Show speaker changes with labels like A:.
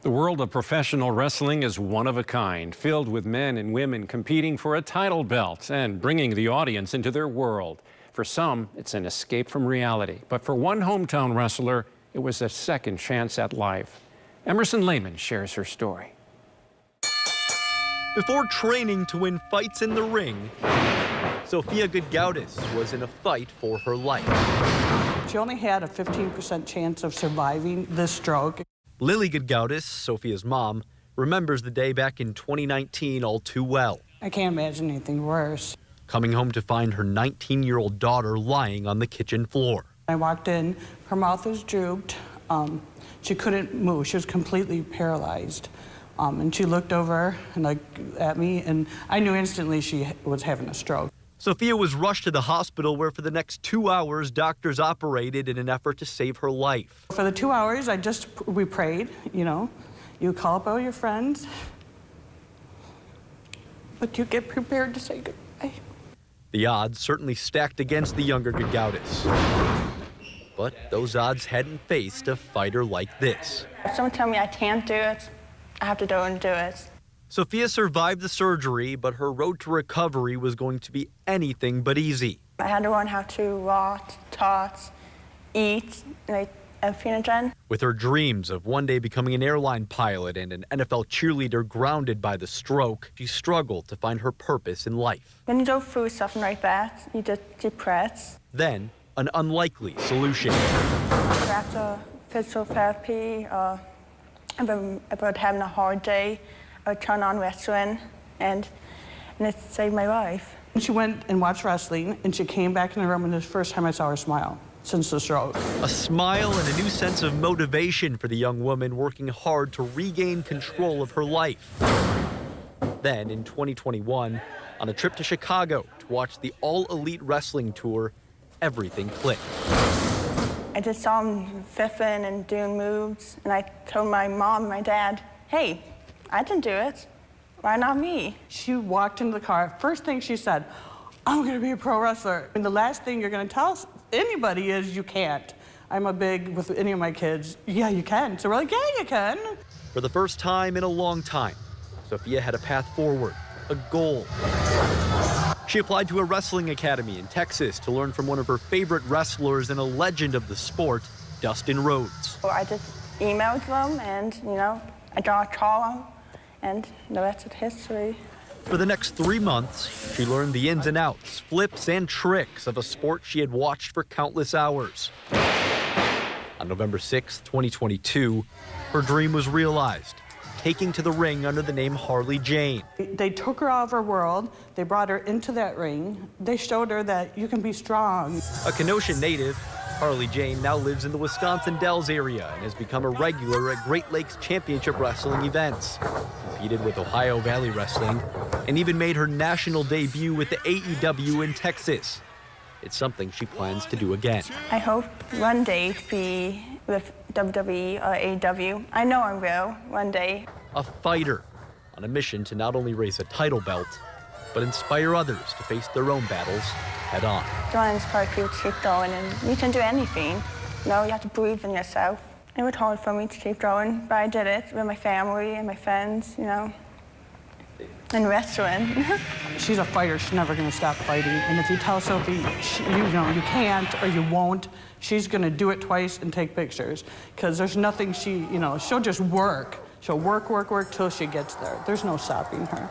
A: The world of professional wrestling is one of a kind, filled with men and women competing for a title belt and bringing the audience into their world. For some, it's an escape from reality. But for one hometown wrestler, it was a second chance at life. Emerson Lehman shares her story.
B: Before training to win fights in the ring, Sophia Gudgaudis was in a fight for her life.
C: She only had a 15% chance of surviving this stroke.
B: Lily Gudgaudis, Sophia's mom, remembers the day back in 2019 all too well.
C: I can't imagine anything worse.
B: Coming home to find her 19-year-old daughter lying on the kitchen floor.
C: I walked in, her mouth was drooped. She couldn't move. She was completely paralyzed. And she looked over and at me, and I knew instantly she was having a stroke.
B: Sophia was rushed to the hospital where for the next 2 hours, doctors operated in an effort to save her life.
C: For the 2 hours, we prayed, You call up all your friends, but you get prepared to say goodbye.
B: The odds certainly stacked against the younger Gudgaudis. But those odds hadn't faced a fighter like this.
D: If someone tells me I can't do it, I have to go and do it.
B: Sophia survived the surgery, but her road to recovery was going to be anything but easy.
D: I had to learn how to walk, talk, eat, and everything again.
B: With her dreams of one day becoming an airline pilot and an NFL cheerleader grounded by the stroke, she struggled to find her purpose in life.
D: When you go through something like that, you just depress.
B: Then, an unlikely solution.
D: After physical therapy, about having a hard day, I would turn on wrestling, and it saved my life.
C: She went and watched wrestling, and she came back in the room, and it was the first time I saw her smile since the stroke.
B: A smile and a new sense of motivation for the young woman working hard to regain control of her life. Then, in 2021, on a trip to Chicago to watch the All-Elite Wrestling Tour, everything clicked.
D: I just saw him fiffing and doing moves, and I told my mom and my dad, hey, I didn't do it. Why not me?
C: She walked into the car. First thing she said, I'm going to be a pro wrestler. And the last thing you're going to tell anybody is you can't. I'm a big, with any of my kids, yeah, you can. So we're like, yeah, you can.
B: For the first time in a long time, Sophia had a path forward, a goal. She applied to a wrestling academy in Texas to learn from one of her favorite wrestlers and a legend of the sport, Dustin Rhodes.
D: So I just emailed them, and, I got a call, and the rest is history.
B: For the next 3 months, she learned the ins and outs, flips and tricks of a sport she had watched for countless hours. On November 6, 2022, her dream was realized, taking to the ring under the name Harley Jane.
C: They took her out of her world. They brought her into that ring. They showed her that you can be strong.
B: A Kenosha native, Harley Jane now lives in the Wisconsin Dells area and has become a regular at Great Lakes Championship Wrestling events. Competed with Ohio Valley Wrestling and even made her national debut with the AEW in Texas. It's something she plans to do again.
D: I hope one day to be with WWE or AEW. I know I will one day.
B: A fighter on a mission to not only raise a title belt, but inspire others to face their own battles head on.
D: I want to inspire people to keep going, and you can do anything. You have to believe in yourself. It was hard for me to keep going, but I did it with my family and my friends, and wrestling.
C: She's a fighter. She's never going to stop fighting. And if you tell Sophie, you can't or you won't, she's going to do it twice and take pictures. Because there's nothing she'll just work. She'll work till she gets there. There's no stopping her.